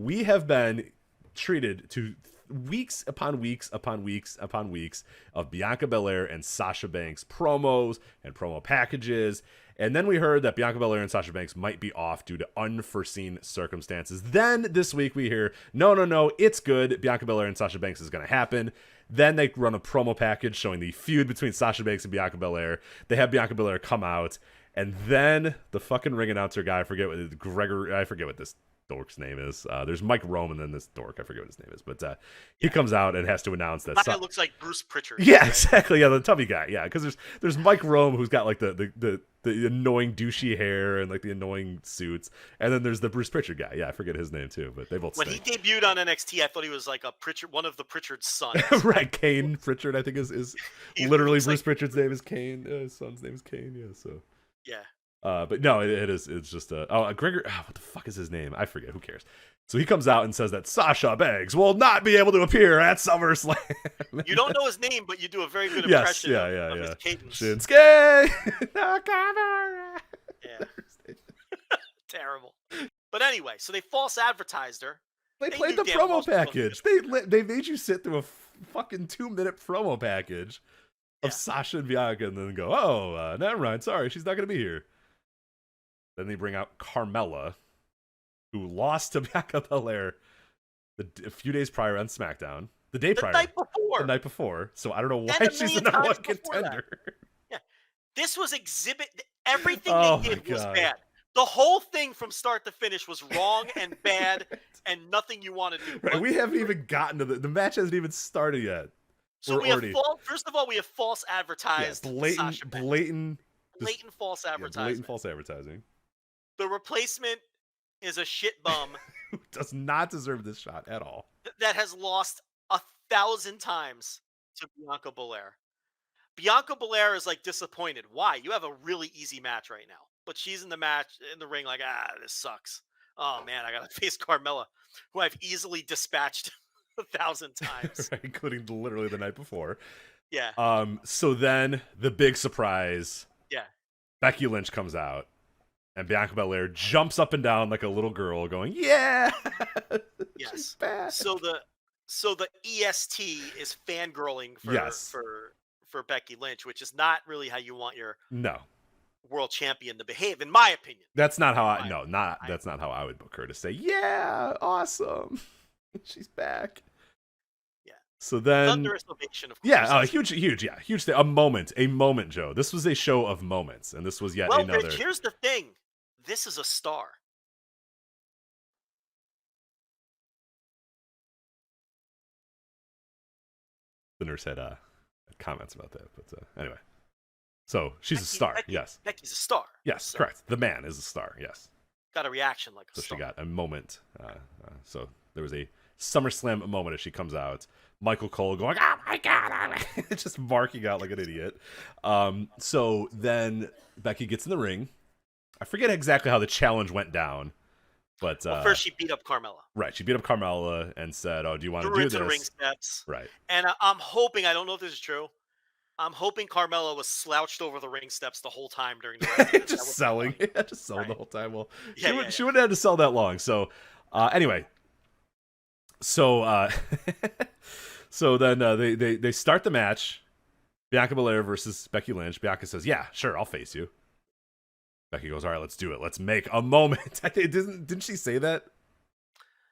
we have been treated to weeks upon weeks upon weeks upon weeks of Bianca Belair and Sasha Banks promos and promo packages. And then we heard that Bianca Belair and Sasha Banks might be off due to unforeseen circumstances. Then this week we hear, no, it's good. Bianca Belair and Sasha Banks is going to happen. Then they run a promo package showing the feud between Sasha Banks and Bianca Belair. They have Bianca Belair come out. And then the fucking ring announcer guy, I forget what this dork's name is. There's Mike Rome and then this dork, I forget what his name is. But he comes out and has to announce that. That looks like Bruce Pritchard. Yeah, right? exactly. Yeah, the tubby guy. Yeah, because there's Mike Rome who's got like the annoying douchey hair and like the annoying suits, and then there's the Bruce Pritchard guy. Yeah, I forget his name too, but they both. When stink. he debuted on NXT, I thought he was like one of the Pritchard's sons. Right, Kane Pritchard, I think is literally Bruce Pritchard's name is Kane. His son's name is Kane. Yeah, so. Yeah. But no, it's just Gregor. What the fuck is his name? I forget. Who cares? So he comes out and says that Sasha Banks will not be able to appear at SummerSlam. You don't know his name, but you do a very good impression of his cadence. Shinsuke Nakamura. Yeah. Terrible. But anyway, so they false advertised her. They played the promo package. They made you sit through a fucking 2-minute promo package of Sasha and Bianca, and then go, never mind. Sorry, she's not going to be here. Then they bring out Carmella, who lost to Bianca Belair a few days prior on SmackDown. The night before. So I don't know why she's the number one contender. Yeah. This was everything they did was bad. The whole thing from start to finish was wrong and bad and nothing you want to do. Right, we haven't even gotten to the match hasn't even started yet. So first of all, we have false advertised. Blatant false advertising. Blatant false advertising. The replacement is a shit bum who does not deserve this shot at all. That has lost 1,000 times to Bianca Belair. Bianca Belair is like disappointed. Why? You have a really easy match right now. But she's in the ring like, this sucks. Oh man, I gotta face Carmella, who I've easily dispatched 1,000 times. Right, including literally the night before. Yeah. So then the big surprise. Yeah. Becky Lynch comes out. And Bianca Belair jumps up and down like a little girl going, yeah! Yes. She's back. So the EST is fangirling for Becky Lynch, which is not really how you want your world champion to behave, in my opinion. That's not how that's not how I would book her, to say, yeah, awesome. She's back. Yeah. So then thunderous ovation, of course. Yeah, huge thing. A moment, Joe. This was a show of moments, and this was another. Rich, here's the thing. This is a star. The nurse had comments about that, but anyway. So she's a star, yes. Becky's a star. Yes, so. Correct. The man is a star, yes. Got a reaction like a star. So she got a moment. So there was a SummerSlam moment as she comes out. Michael Cole going, oh my God, just barking out like an idiot. So then Becky gets in the ring. I forget exactly how the challenge went down, but first she beat up Carmella. Right, she beat up Carmella and said, "Oh, do you want to do this?" The ring steps. Right. And I'm hoping, I don't know if this is true. I'm hoping Carmella was slouched over the ring steps the whole time during the rest just selling the whole time. Well, she wouldn't have to sell that long. So anyway, so so then they start the match. Bianca Belair versus Becky Lynch. Bianca says, "Yeah, sure, I'll face you." Becky goes, "All right, let's do it. Let's make a moment." Didn't she say that?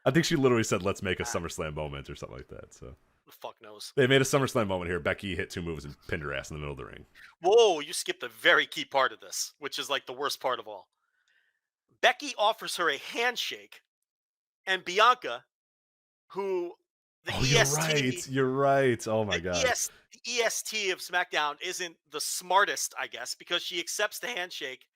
I think she literally said, "Let's make a SummerSlam moment" or something like that. So the fuck knows. They made a SummerSlam moment here. Becky hit 2 moves and pinned her ass in the middle of the ring. Whoa, you skipped a very key part of this, which is like the worst part of all. Becky offers her a handshake, and Bianca, who the EST... You're right. Oh my God. The EST of SmackDown isn't the smartest, I guess, because she accepts the handshake.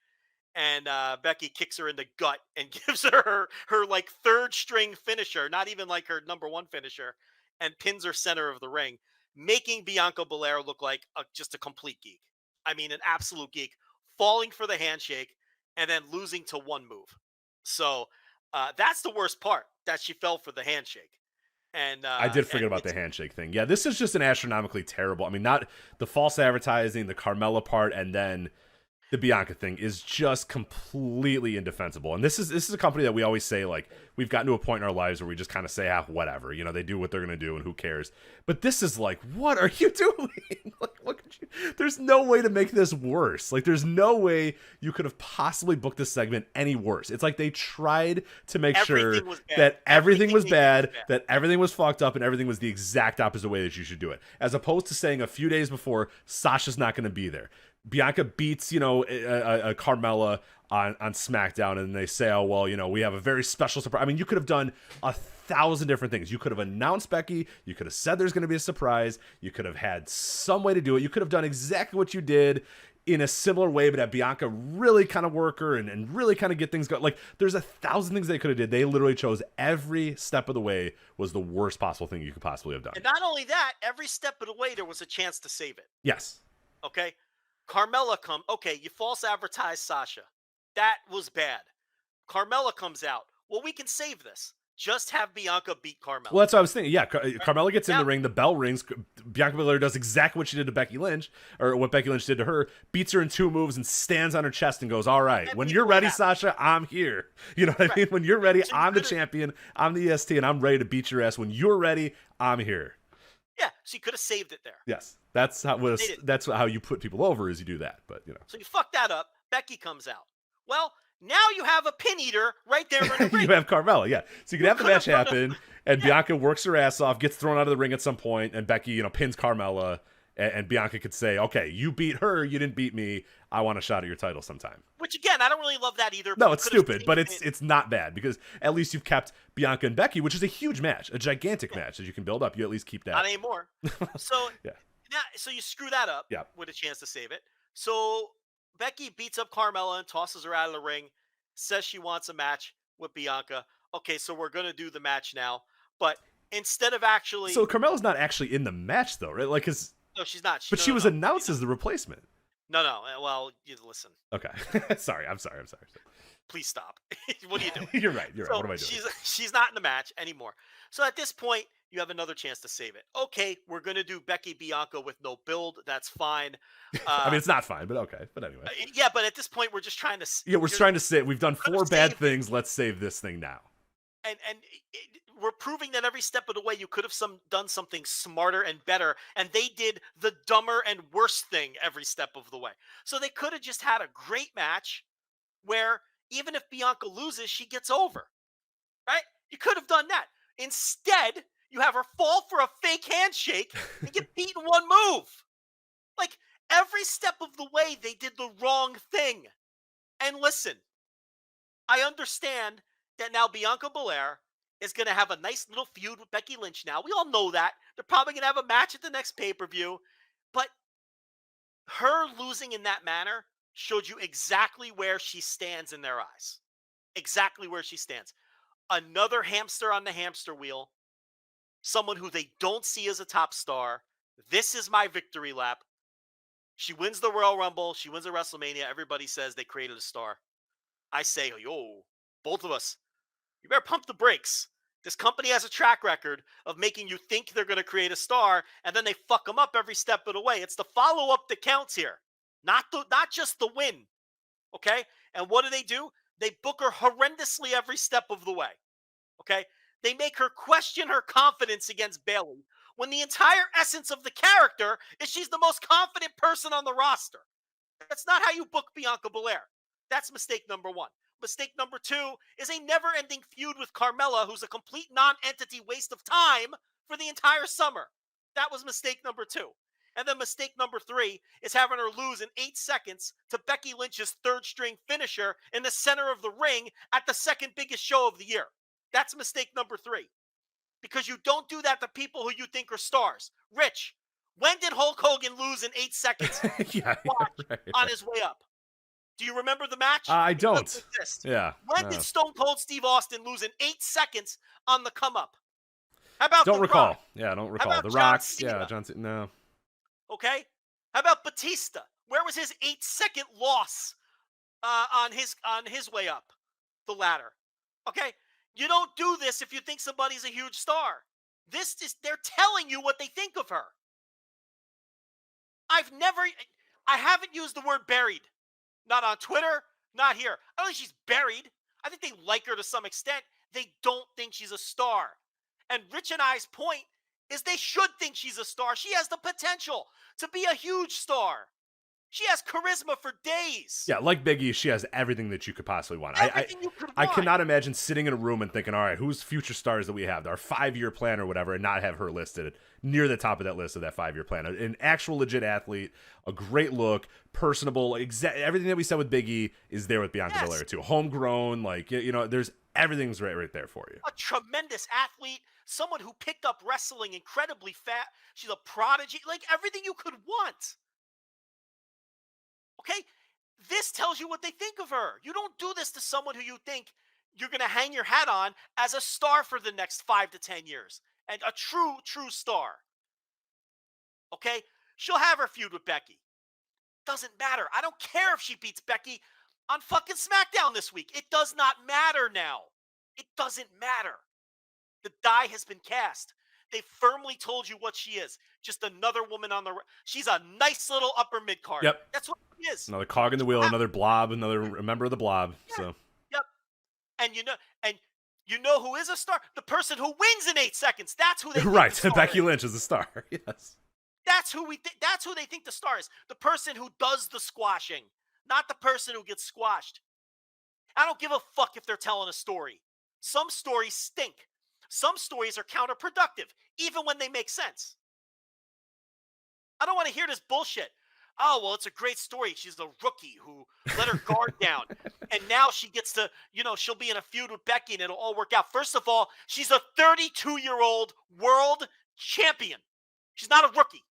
And Becky kicks her in the gut and gives her like third string finisher, not even like her number one finisher, and pins her center of the ring, making Bianca Belair look like just a complete geek. I mean, an absolute geek, falling for the handshake and then losing to one move. So that's the worst part, that she fell for the handshake. And I did forget about the handshake thing. Yeah, this is just an astronomically terrible. I mean, not the false advertising, the Carmella part, and then the Bianca thing is just completely indefensible. And this is a company that we always say, like, we've gotten to a point in our lives where we just kind of say, whatever, they do what they're going to do and who cares. But this is like, what are you doing? Like, what could you, there's no way to make this worse. Like, there's no way you could have possibly booked this segment any worse. It's like they tried to make sure that everything was bad, that everything was fucked up, and everything was the exact opposite way that you should do it. As opposed to saying a few days before, Sasha's not going to be there. Bianca beats, Carmella on SmackDown, and they say, oh, well, we have a very special surprise. I mean, you could have done 1,000 different things. You could have announced Becky. You could have said there's going to be a surprise. You could have had some way to do it. You could have done exactly what you did in a similar way, but have Bianca really kind of work her and really kind of get things going. Like, there's 1,000 things they could have did. They literally chose every step of the way was the worst possible thing you could possibly have done. And not only that, every step of the way, there was a chance to save it. Yes. Okay? Carmella okay, you false advertised Sasha. That was bad. Carmella comes out. Well, we can save this. Just have Bianca beat Carmella. Well, that's what I was thinking. Yeah, Carmella gets in the ring. The bell rings. Bianca Belair does exactly what she did to Becky Lynch, or what Becky Lynch did to her. Beats her in 2 moves and stands on her chest and goes, all right, when you're ready, Sasha, I'm here. You know what I mean? When you're ready, I'm the champion. I'm the EST, and I'm ready to beat your ass. When you're ready, I'm here. Yeah, so you could have saved it there. Yes, that's how you put people over, is you do that. But so you fuck that up. Becky comes out. Well, now you have a pin eater right there in the ring. You have Carmella, yeah. So you can have the match happen, and Bianca works her ass off, gets thrown out of the ring at some point, and Becky, pins Carmella, and Bianca could say, okay, you beat her, you didn't beat me. I want a shot at your title sometime. Which, again, I don't really love that either. No, it's stupid, but it's not bad, because at least you've kept Bianca and Becky, which is a huge match, a gigantic match that you can build up. You at least keep that. Not anymore. So, yeah. So you screw that up with a chance to save it. So Becky beats up Carmella and tosses her out of the ring, says she wants a match with Bianca. Okay, so we're going to do the match now. But instead of actually... So Carmella's not actually in the match, though, right? Like, No, she's not. She was announced as the replacement. No. Well, you listen. Okay. Sorry. I'm sorry. Please stop. What are you doing? You're right. What am I doing? She's not in the match anymore. So at this point, you have another chance to save it. Okay, we're going to do Becky Bianca with no build. That's fine. I mean, it's not fine, but okay. But anyway. Yeah, but at this point, we're just trying to... Yeah, we're trying to say we've done 4 bad things. Let's save this thing now. And we're proving that every step of the way you could have done something smarter and better, and they did the dumber and worse thing every step of the way. So they could have just had a great match where even if Bianca loses, she gets over, right? You could have done that. Instead, you have her fall for a fake handshake and get beat in 1 move. Like, every step of the way, they did the wrong thing. And listen, I understand that now Bianca Belair is going to have a nice little feud with Becky Lynch now. We all know that. They're probably going to have a match at the next pay-per-view. But her losing in that manner showed you exactly where she stands in their eyes. Exactly where she stands. Another hamster on the hamster wheel. Someone who they don't see as a top star. This is my victory lap. She wins the Royal Rumble. She wins the WrestleMania. Everybody says they created a star. I say, yo, both of us, you better pump the brakes. This company has a track record of making you think they're going to create a star, and then they fuck them up every step of the way. It's the follow-up that counts here, not just the win, okay? And what do? They book her horrendously every step of the way, okay? They make her question her confidence against Bayley when the entire essence of the character is she's the most confident person on the roster. That's not how you book Bianca Belair. That's mistake number 1. Mistake number 2 is a never-ending feud with Carmella, who's a complete non-entity waste of time for the entire summer. That was mistake number 2. And then mistake number 3 is having her lose in 8 seconds to Becky Lynch's third-string finisher in the center of the ring at the second biggest show of the year. That's mistake number 3. Because you don't do that to people who you think are stars. Rich, when did Hulk Hogan lose in 8 seconds on his way up? Do you remember the match? I don't. Yeah. When did Stone Cold Steve Austin lose in 8 seconds on the come up? How about don't The recall. Rock? Yeah, I don't recall. The John Rock. Cena? Yeah, John Cena. No. Okay. How about Batista? Where was his 8-second loss on his way up the ladder? Okay. You don't do this if you think somebody's a huge star. They're telling you what they think of her. I haven't used the word buried. Not on Twitter, not here. I don't think she's buried. I think they like her to some extent. They don't think she's a star. And Rich and I's point is they should think she's a star. She has the potential to be a huge star. She has charisma for days. Yeah, like Biggie, she has everything that you could possibly want. Everything you could want. I cannot imagine sitting in a room and thinking, all right, who's future stars that we have, our 5-year plan or whatever, and not have her listed near the top of that list of that 5-year plan. An actual legit athlete, a great look, personable, everything that we said with Biggie is there with Bianca Belair too. Homegrown, like, there's everything's right there for you. A tremendous athlete, someone who picked up wrestling incredibly fast. She's a prodigy, like everything you could want. Okay? This tells you what they think of her. You don't do this to someone who you think you're going to hang your hat on as a star for the next 5 to 10 years. And a true star. Okay? She'll have her feud with Becky. Doesn't matter. I don't care if she beats Becky on fucking SmackDown this week. It does not matter now. It doesn't matter. The die has been cast. They firmly told you what she is. Just another woman on the... She's a nice little upper mid-card. Yep. That's what she is. Another cog in the wheel, another blob, another member of the blob. Yeah. So. Yep. And you know who is a star? The person who wins in 8 seconds. That's who they think Right. the star Becky is. Lynch is the star. Yes. That's who they think the star is. The person who does the squashing, not the person who gets squashed. I don't give a fuck if they're telling a story. Some stories stink. Some stories are counterproductive, even when they make sense. I don't want to hear this bullshit. Oh, well, it's a great story. She's a rookie who let her guard down. And now she gets to, she'll be in a feud with Becky and it'll all work out. First of all, she's a 32-year-old world champion. She's not a rookie.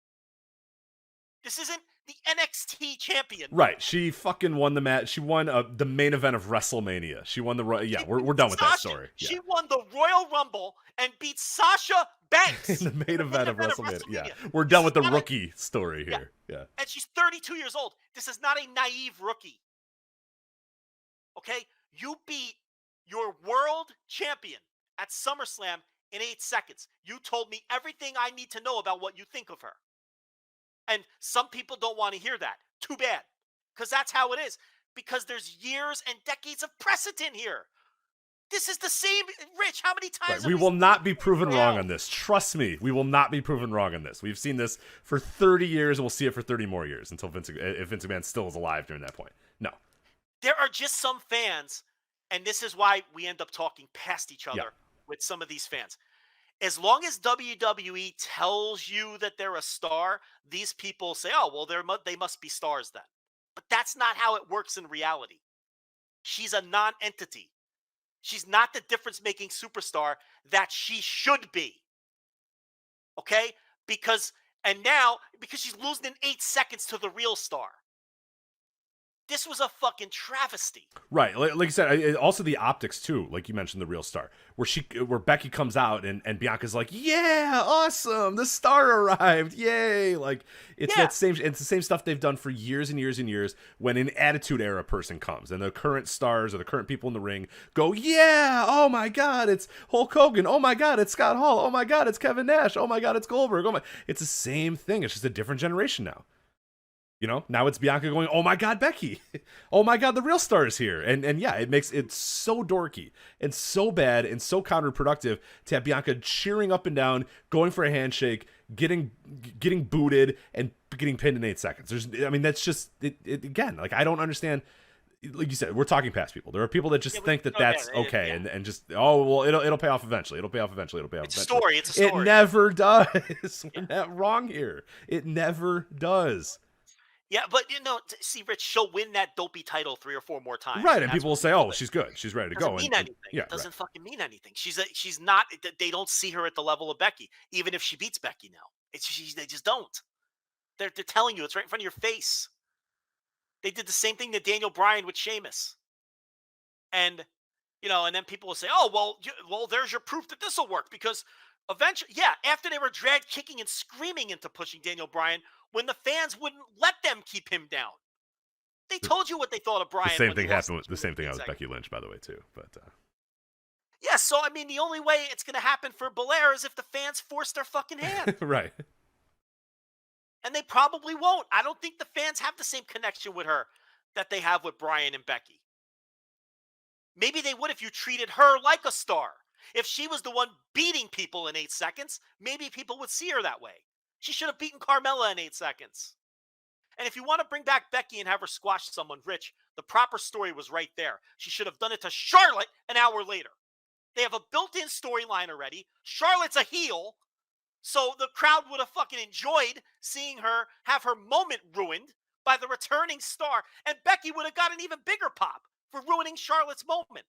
This isn't the NXT champion. Right. She fucking won the match. She won the main event of WrestleMania. She won the... Yeah, we're done with that story. Yeah. She won the Royal Rumble and beat Sasha Banks. In the main event of WrestleMania. Yeah. We're done with the rookie story here. Yeah. And she's 32 years old. This is not a naive rookie. Okay? You beat your world champion at SummerSlam in 8 seconds. You told me everything I need to know about what you think of her. And some people don't want to hear that. Too bad. Because that's how it is. Because there's years and decades of precedent here. This is the same. Rich, how many times? Right. We will not be proven wrong on this. Trust me. We will not be proven wrong on this. We've seen this for 30 years and we'll see it for 30 more years until if Vince McMahon still is alive during that point. No. There are just some fans, and this is why we end up talking past each other with some of these fans. As long as WWE tells you that they're a star, these people say, oh, well, they must be stars then. But that's not how it works in reality. She's a non-entity. She's not the difference-making superstar that she should be. Okay? Because she's losing in 8 seconds to the real star. This was a fucking travesty. Right. Like you said, also the optics too, like you mentioned, the real star. Where Becky comes out and Bianca's like, yeah, awesome, the star arrived, yay. Like it's the same stuff they've done for years and years and years when an Attitude Era person comes and the current stars or the current people in the ring go, yeah, oh my God, it's Hulk Hogan, oh my God, it's Scott Hall, oh my God, it's Kevin Nash, oh my God, it's Goldberg, it's the same thing. It's just a different generation now. Now it's Bianca going, oh my God, Becky. Oh my God, the real star is here. And yeah, it makes it so dorky and so bad and so counterproductive to have Bianca cheering up and down, going for a handshake, getting booted, and getting pinned in 8 seconds. That's just, it again, like, I don't understand. Like you said, we're talking past people. There are people that just think that that's okay. And just, oh, well, it'll pay off eventually. It'll pay off eventually. It's a story. It never does. We're not wrong here. It never does. Yeah, but see, Rich, she'll win that dopey title 3 or 4 more times. Right, and people will say, "Oh, she's good. She's ready to go." Doesn't mean anything. It doesn't fucking mean anything. She's not. They don't see her at the level of Becky, even if she beats Becky now. They just don't. They're telling you it's right in front of your face. They did the same thing to Daniel Bryan with Sheamus, and and then people will say, "Oh, well, there's your proof that this will work," because eventually, after they were dragged kicking and screaming into pushing Daniel Bryan. When the fans wouldn't let them keep him down. They told you what they thought of Bryan. The same thing happened with Becky Lynch, by the way, too. But yeah, so the only way it's going to happen for Belair is if the fans force their fucking hand. Right. And they probably won't. I don't think the fans have the same connection with her that they have with Bryan and Becky. Maybe they would if you treated her like a star. If she was the one beating people in 8 seconds, maybe people would see her that way. She should have beaten Carmella in 8 seconds. And if you want to bring back Becky and have her squash someone, Rich, the proper story was right there. She should have done it to Charlotte an hour later. They have a built-in storyline already. Charlotte's a heel, so the crowd would have fucking enjoyed seeing her have her moment ruined by the returning star. And Becky would have got an even bigger pop for ruining Charlotte's moment.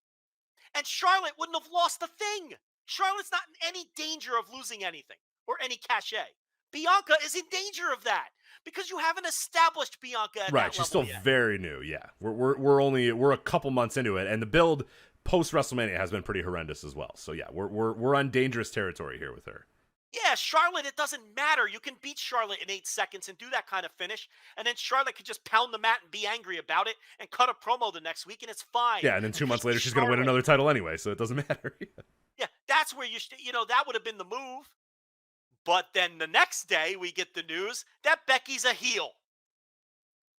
And Charlotte wouldn't have lost a thing. Charlotte's not in any danger of losing anything or any cachet. Bianca is in danger of that because you haven't established Bianca at that Right, she's still yet. very new. Yeah, we're a couple months into it, and the build post WrestleMania has been pretty horrendous as well. So yeah, we're on dangerous territory here with her. Yeah, Charlotte, it doesn't matter. You can beat Charlotte in 8 seconds and do that kind of finish, and then Charlotte could just pound the mat and be angry about it and cut a promo the next week, and it's fine. Yeah, and then 2 months later, she's going to win another title anyway, so it doesn't matter. Yeah, that's where that would have been the move. But then the next day, we get the news that Becky's a heel.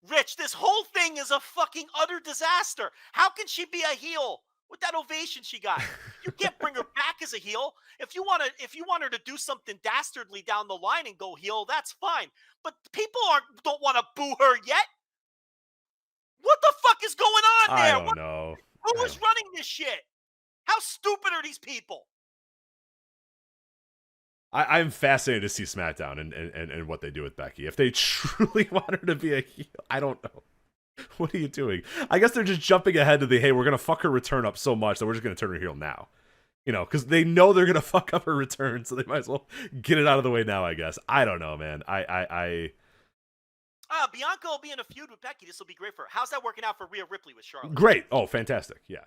Rich, this whole thing is a fucking utter disaster. How can she be a heel with that ovation she got? You can't bring her back as a heel. If you want her to do something dastardly down the line and go heel, that's fine. But people don't want to boo her yet. What the fuck is going on there? I don't know. Who is running this shit? How stupid are these people? I'm fascinated to see SmackDown and what they do with Becky. If they truly want her to be a heel, I don't know. What are you doing? I guess they're just jumping ahead to hey, we're going to fuck her return up so much that we're just going to turn her heel now. Because they know they're going to fuck up her return, so they might as well get it out of the way now, I guess. I don't know, man. Bianca will be in a feud with Becky. This will be great for her. How's that working out for Rhea Ripley with Charlotte? Great. Oh, fantastic. Yeah.